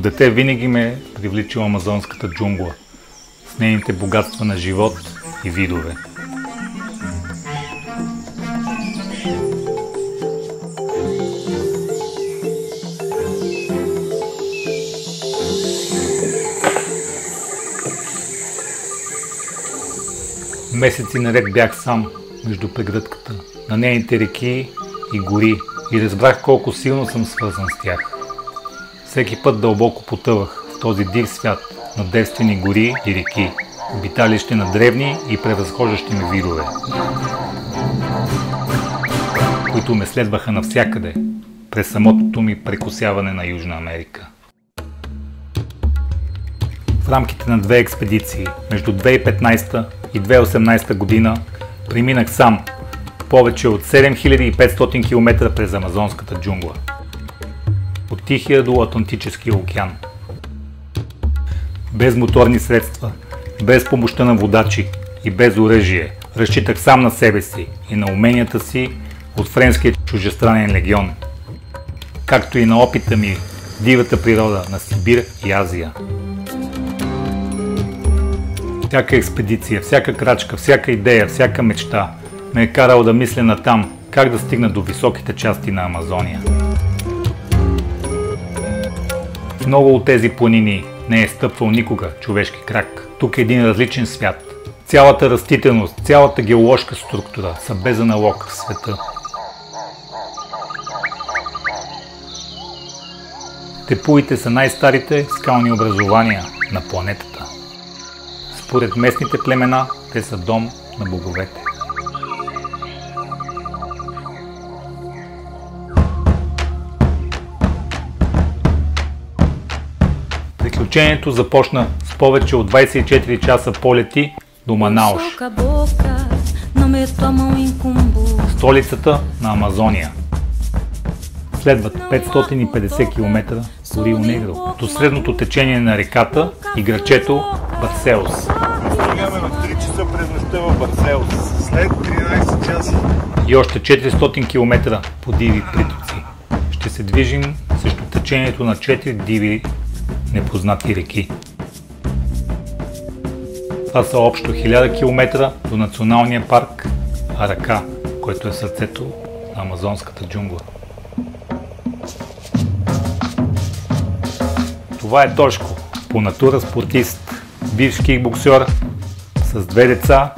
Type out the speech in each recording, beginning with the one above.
дете винаги ме привличала амазонската джунгла с нейните богатства на живот и видове. Месеци наред бях сам между прегръдката на нейните реки и гори и разбрах колко силно съм свързан с тях. Всеки път дълбоко потъвах в този див свят на девствени гори и реки, обиталище на древни и превъзхождащи ме видове, които ме следваха навсякъде през самотното ми прекосяване на Южна Америка. В рамките на 2 експедиции между 2015 и 2018 година преминах сам повече от 7500 км през амазонската джунгла. От Тихия до Атлантическия океан. Без моторни средства, без помощта на водачи и без оръжие, разчитах сам на себе си и на уменията си от Френския чуждестранен легион, както и на опита ми в дивата природа на Сибир и Азия. Всяка експедиция, всяка крачка, всяка идея, всяка мечта ме е карала да мисля натам как да стигна до високите части на Амазония. В много от тези планини не е стъпвал никога човешки крак. Тук е един различен свят. Цялата растителност, цялата геоложка структура са без аналог в света. Тепуите са най-старите скални образования на планетата. Според местните племена, те са дом на боговете. Приключението започна с повече от 24 часа полети до Манауш, столицата на Амазония. Следват 550 км до Рио Негро, до средното течение на реката и градчето Барселос. Стигаме в 3 часа през нощта в Барселос, след 13 часа. И още 400 км по диви притоци. Ще се движим срещу течението на 4 диви непознати реки. Това са общо 1000 км до националния парк Арака, който е сърцето на амазонската джунгла. Това е Тошко, по натура спортист, бивш кикбоксер с 2 деца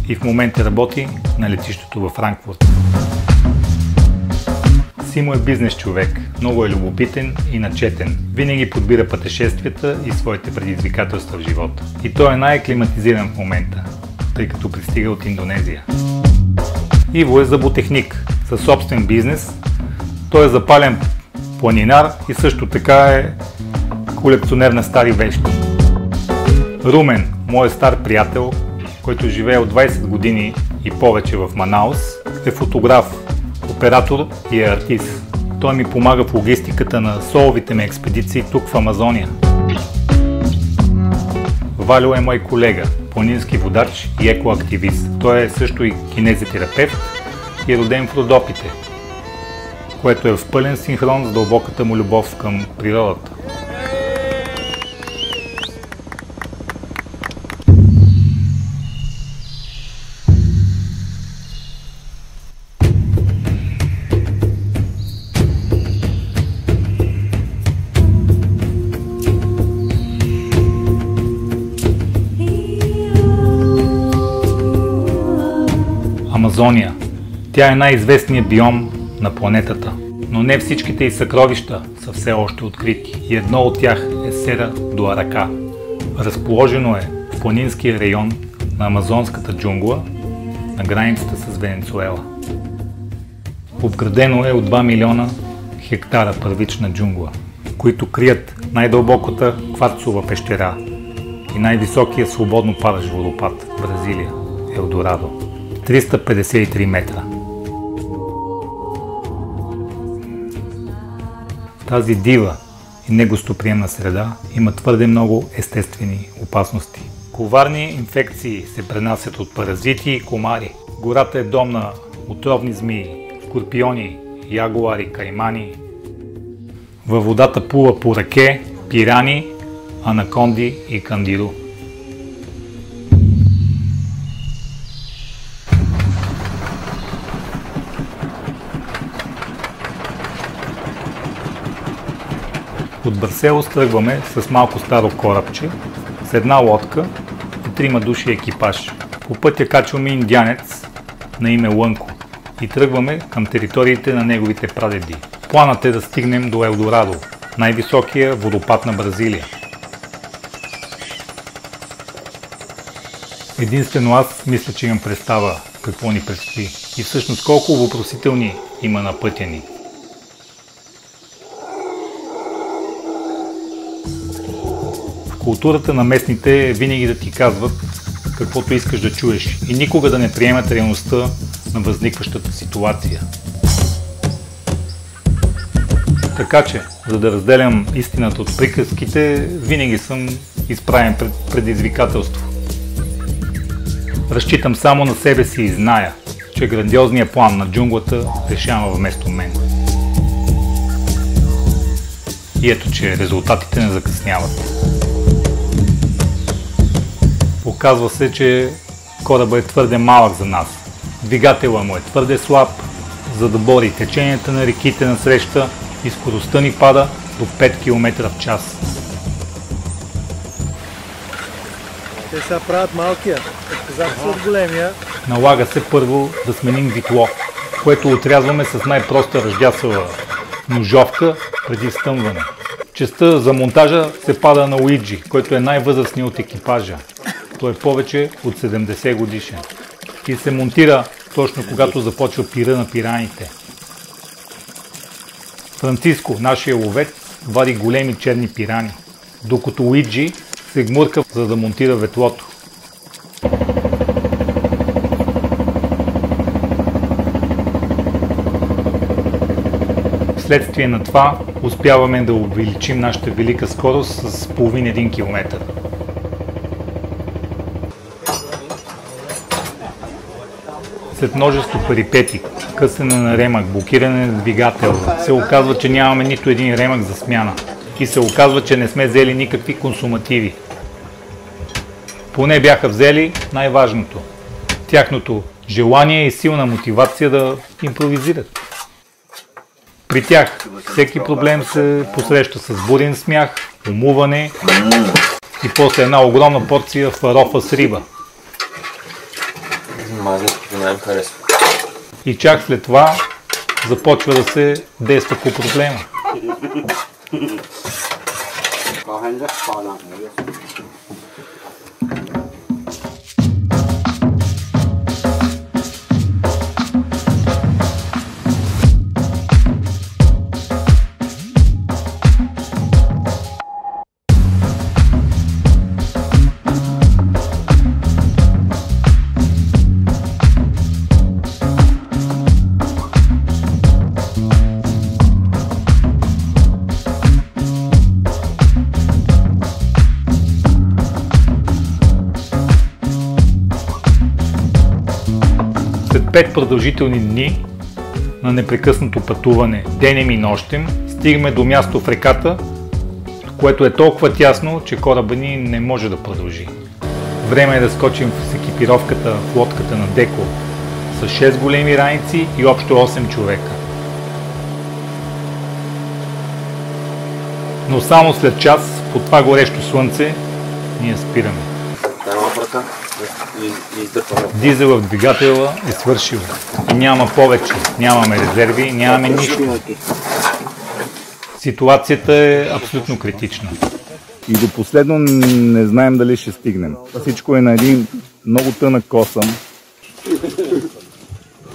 и в момента работи на летището във Франкфурт. Симо е бизнес човек, много е любопитен и начетен. Винаги подбира пътешествията и своите предизвикателства в живота. И той е най-аклиматизиран в момента, тъй като пристига от Индонезия. Иво е зъботехник със собствен бизнес. Той е запален планинар и също така е колекционер на стари вещи. Румен, моят стар приятел, който живее от 20 години и повече в Манаус, е фотограф, оператор и е артист. Той ми помага в логистиката на соловите ми експедиции тук в Амазония. Валю е мой колега, планински водач и екоактивист. Той е също и кинезитерапевт и роден в Родопите, което е в пълен синхрон с дълбоката му любов към природата. Амазония. Тя е най-известният биом на планетата, но не всичките й съкровища са все още открити и едно от тях е Сера до Арака. Разположено е в планинския район на амазонската джунгла на границата с Венецуела. Обградено е от 2 милиона хектара първична джунгла, които крият най-дълбоката кварцова пещера и най-високия свободно падащ водопад в Бразилия – Елдорадо. 353 метра. В тази дива и негостоприемна среда има твърде много естествени опасности. Коварни инфекции се пренасят от паразити и комари. Гората е дом на отровни змии, скорпиони, ягуари, каймани. Във водата плува пораке, пирани, анаконди и кандиру. От Барселос тръгваме с малко старо корабче, с една лодка и 3 души екипаж. По пътя качваме индианец на име Лънко и тръгваме към териториите на неговите прадеди. Планът е да стигнем до Елдорадо, най-високия водопад на Бразилия. Единствено аз мисля, че имам представа какво ни предстои и всъщност колко въпросителни има на пътя ни. В културата на местните винаги да ти казват каквото искаш да чуеш и никога да не приемат реалността на възникващата ситуация. Така че, за да разделям истината от приказките, винаги съм изправен пред предизвикателство. Разчитам само на себе си и зная, че грандиозният план на джунглата решава вместо мен. И ето, че резултатите не закъсняват. Оказва се, че корабът е твърде малък за нас. Двигателът му е твърде слаб, за да бори теченията на реките насреща и скоростта ни пада до 5 км в час. Те сега правят малкия, отказаха се от големия. Налага се първо да сменим витло, което отрязваме с най-проста ръждясала ножовка преди стъмване. Честта за монтажа се пада на Уиджи, който е най-възрастният от екипажа. Той е повече от 70 годишен и се монтира точно когато започва пира на пираните. Франциско, нашия ловец, вади големи черни пирани, докато Уиджи се гмурка, за да монтира ветлото. Вследствие на това успяваме да увеличим нашата велика скорост с половин 1 км. След множество перипети, късене на ремък, блокиране на двигател, се оказва, че нямаме нито един ремък за смяна и се оказва, че не сме взели никакви консумативи. Поне бяха взели най-важното – тяхното желание и силна мотивация да импровизират. При тях всеки проблем се посреща с бурен смях, умуване и после една огромна порция фарофа с риба. И чак след това започва да се действа по проблема. След 5 продължителни дни на непрекъснато пътуване, денем и нощем, стигаме до място в реката, което е толкова тясно, че корабът ни не може да продължи. Време е да скочим с екипировката в лодката на Деко с 6 големи раници и общо 8 човека. Но само след час, по това горещо слънце, ние спираме. Дизел в двигателя е свършил и няма повече, нямаме резерви, нямаме нищо. Ситуацията е абсолютно критична. И до последно не знаем дали ще стигнем. Всичко е на един много тънък косъм.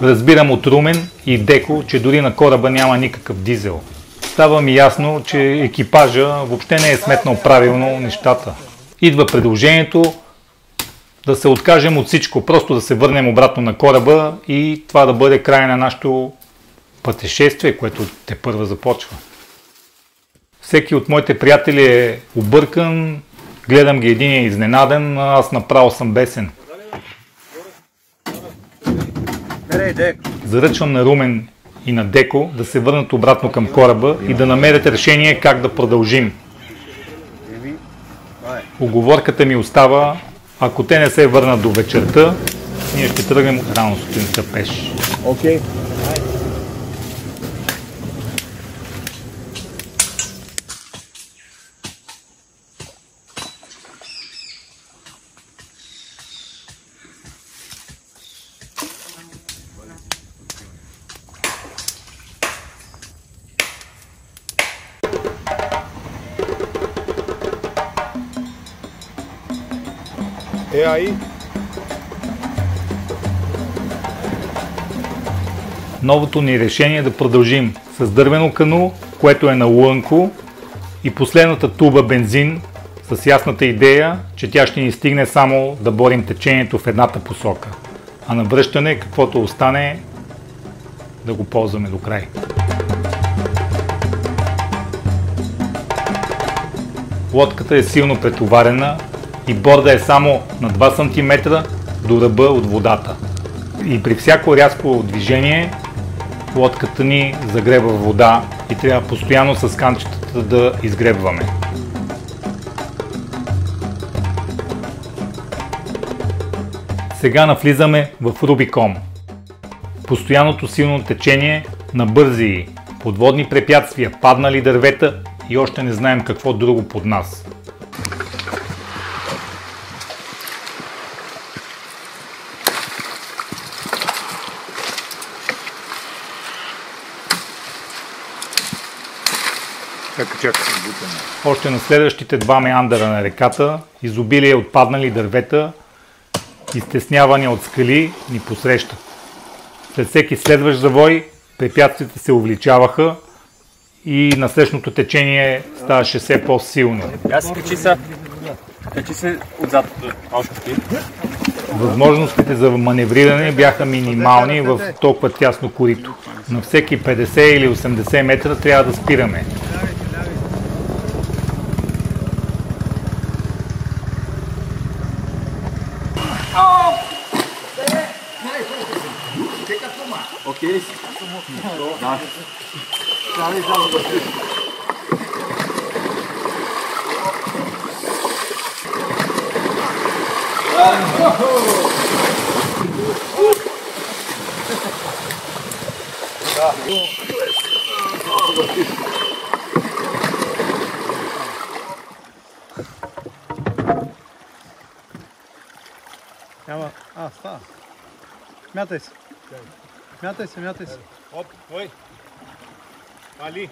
Разбирам от Румен и Деко, че дори на кораба няма никакъв дизел. Става ми ясно, че екипажа въобще не е сметнал правилно нещата. Идва предложението да се откажем от всичко, просто да се върнем обратно на кораба и това да бъде край на нашето пътешествие, което тепърва започва. Всеки от моите приятели е объркан, гледам ги, един е изненаден, а аз направо съм бесен. Заръчвам на Румен и на Деко да се върнат обратно към кораба и да намерят решение как да продължим. Уговорката ми остава, ако те не се върнат до вечерта, ние ще тръгнем рано сутринта пеш. Окей. Aí. Новото ни решение е да продължим с дървено кану, което е на лънко, и последната туба бензин с ясната идея, че тя ще ни стигне само да борим течението в едната посока, а на връщане каквото остане да го ползваме до край. Лодката е силно претоварена и борда е само на 2 см до ръба от водата. И при всяко рязко движение лодката ни загреба вода и трябва постоянно с канчетата да изгребваме. Сега навлизаме в Рубикон. Постоянното силно течение на бързи подводни препятствия, паднали дървета и още не знаем какво друго под нас. Още на следващите 2 меандъра на реката, изобилие от паднали дървета, изтеснявания от скали ни посрещат. След всеки следващ завой препятствията се увеличаваха и насрещното течение ставаше все по-силно. Качи се отзад. Възможностите за маневриране бяха минимални в толкова тясно корито. На всеки 50 или 80 метра трябва да спираме. Окей. Да. Няма. Става. Мятай се. Мятай се. Оп, ой. Али.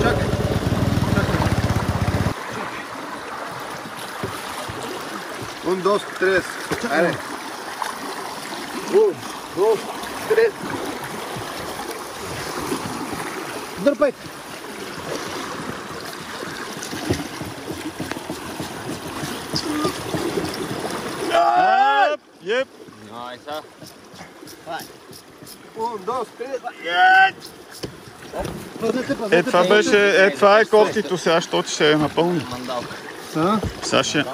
Чакай. 1, 2, 3. Айде. 1, 2, 3. Дърпай. Yep. Nice. 1, 2, 3. Това беше, това е кофтито сега, защото ще я напълни. Сега ще,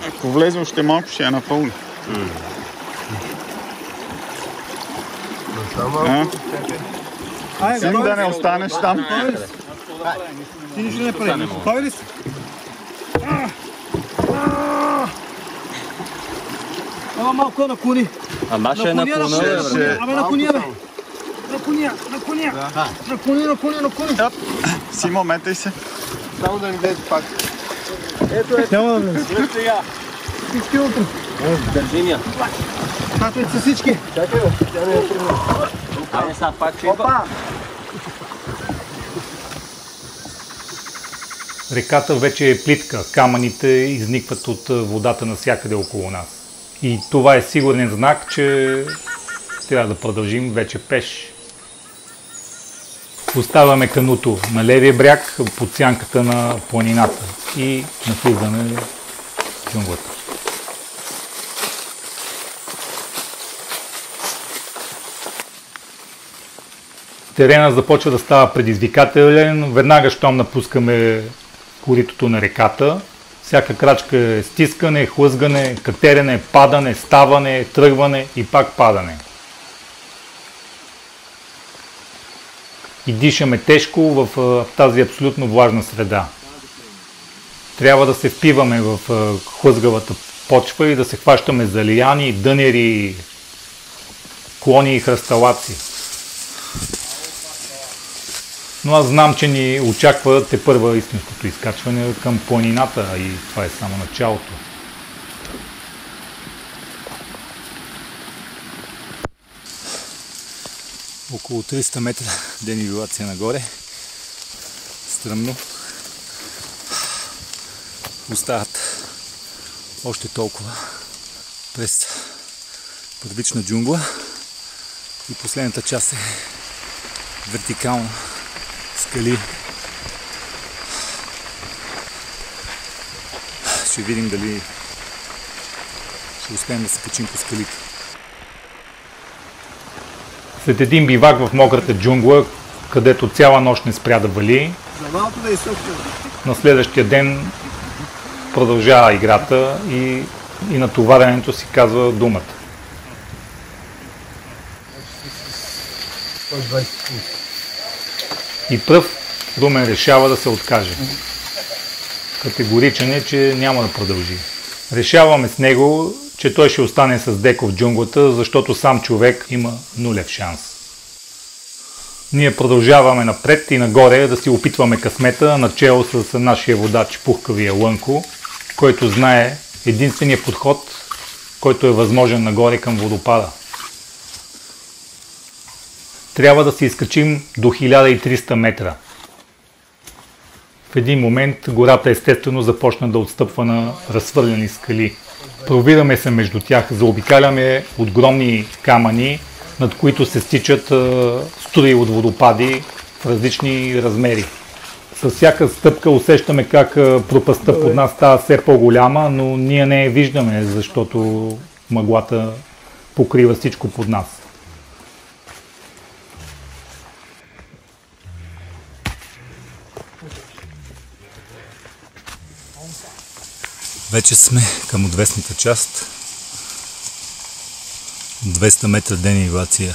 ако влезе още малко, ще я напълни. Сим да не останеш там. Ти нищо не прави. Прави ли си? Ама малко наклони. Ама ще наклона. Абе наклони, бе. Наклони. Си, момента и се. Само да ни дадете пак. Ето. Няма да влезе. Всички утре. Държи ми я. Патрите са всички. Чакай, бе. Тя не е трудно. Айде сега пак ще идва. Реката вече е плитка, камъните изникват от водата навсякъде около нас. И това е сигурен знак, че трябва да продължим вече пеш. Оставяме кануто на левия бряг под сянката на планината и навлизаме в джунглата. Терена започва да става предизвикателен, веднага щом напускаме коритото на реката. Всяка крачка е стискане, хлъзгане, катерене, падане, ставане, тръгване и пак падане. и дишаме тежко в тази абсолютно влажна среда. Трябва да се впиваме в хлъзгавата почва и да се хващаме за лияни, дънери, клони и хръсталаци. Но аз знам, че ни очаква тепърва истинското изкачване към планината и това е само началото. Около 300 метра денивелация нагоре. Стръмно. Остават още толкова през първична джунгла и последната част е вертикална, скали. Ще видим дали ще успеем да се качим по скалите. След един бивак в мократа джунгла, където цяла нощ не спря да вали, на следващия ден продължава играта и натоварянето си казва думата. И пръв Румен решава да се откаже. Категоричен е, че няма да продължи. Решаваме с него, че той ще остане с Деко в джунглата, защото сам човек има нулев шанс. Ние продължаваме напред и нагоре да си опитваме късмета, начело с нашия водач Пухкавия Лънко, който знае единствения подход, който е възможен нагоре към водопада. Трябва да се изкачим до 1300 метра. В един момент гората естествено започна да отстъпва на разхвърляни скали. Провираме се между тях, заобикаляме огромни камъни, над които се стичат струи от водопади в различни размери. С всяка стъпка усещаме как пропастта под нас става все по-голяма, но ние не я виждаме, защото мъглата покрива всичко под нас. Вече сме към отвесната част. 200 метра денивелация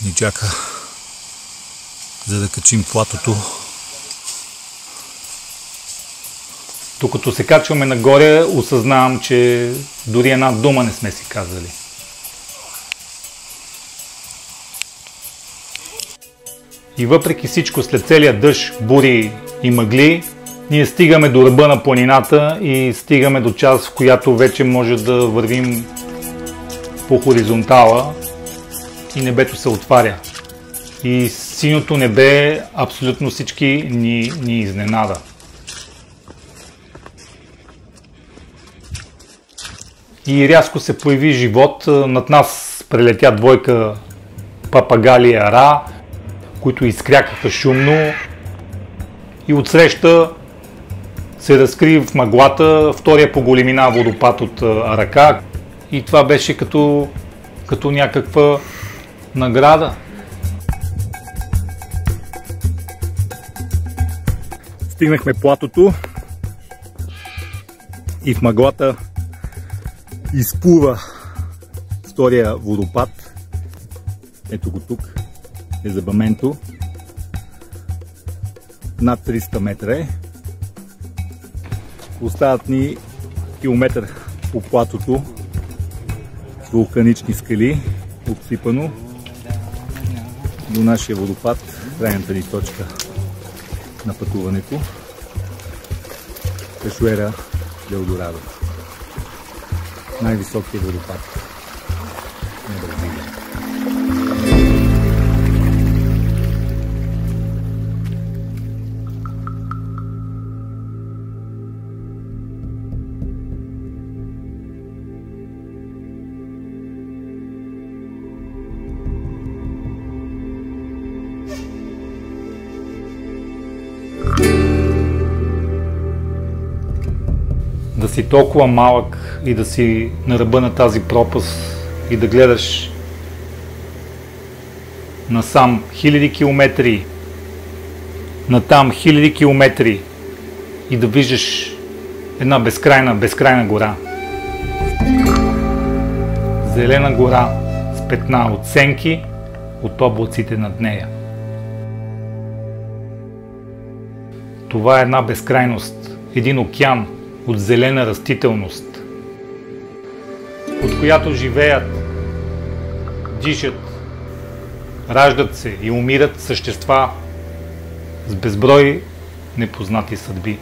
ни чака, за да качим платото. Докато се качваме нагоре, осъзнавам, че дори една дума не сме си казали. И въпреки всичко, след целия дъжд, бури и мъгли, ние стигаме до ръба на планината и стигаме до част, в която вече може да вървим по хоризонтала и небето се отваря. И синьото небе абсолютно всички ни изненада. И рязко се появи живот. Над нас прелетя двойка папагали и ара, които изкрякаха шумно. И отсреща се разкри в мъглата втория по големина водопад от ръка. И това беше като някаква награда. Стигнахме платото и в мъглата изплува втория водопад. Ето го тук, Езабаменто. Над 300 метра е. Остават ни километър по платото с вулканични скали, обсипано до нашия водопад, крайната ни точка на пътуването. Кашуера де Елдорадо. Най-високият водопад на Бразилия. Да си толкова малък и да си на ръба на тази пропаст и да гледаш насам хиляди километри, натам хиляди километри и да виждаш една безкрайна гора. Зелена гора с петна от сенки от облаците над нея. Това е една безкрайност, един океан от зелена растителност, от която живеят, дишат, раждат се и умират същества с безброй непознати съдби.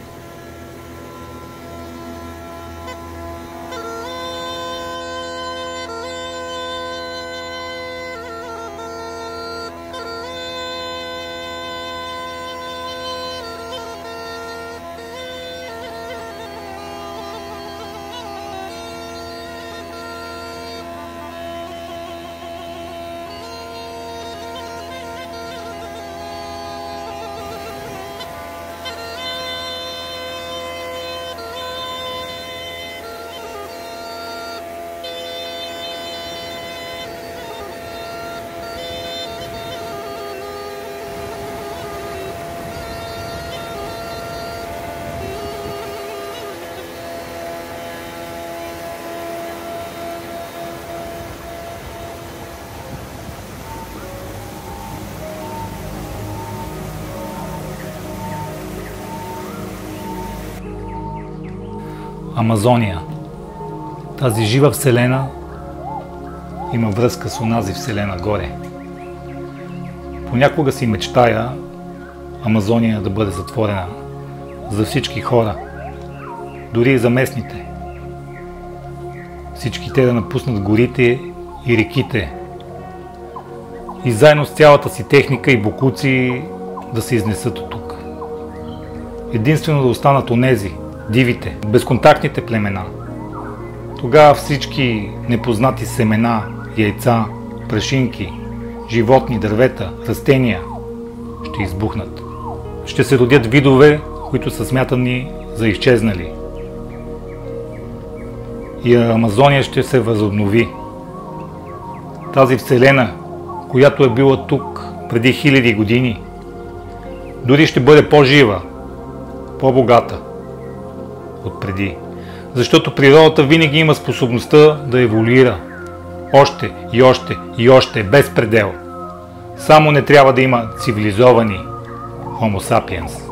Амазония. Тази жива вселена има връзка с онази вселена горе. Понякога си мечтая Амазония да бъде затворена за всички хора, дори и за местните. Всички те да напуснат горите и реките и заедно с цялата си техника и бокуци да се изнесат от тук. Единствено да останат онези, дивите, безконтактните племена. Тогава всички непознати семена, яйца, прашинки, животни, дървета, растения ще избухнат. Ще се родят видове, които са смятани за изчезнали. И Амазония ще се възобнови. Тази вселена, която е била тук преди хиляди години, дори ще бъде по-жива, по-богата от преди. Защото природата винаги има способността да еволюира. Още и още и още, без предел. Само не трябва да има цивилизовани Homo sapiens.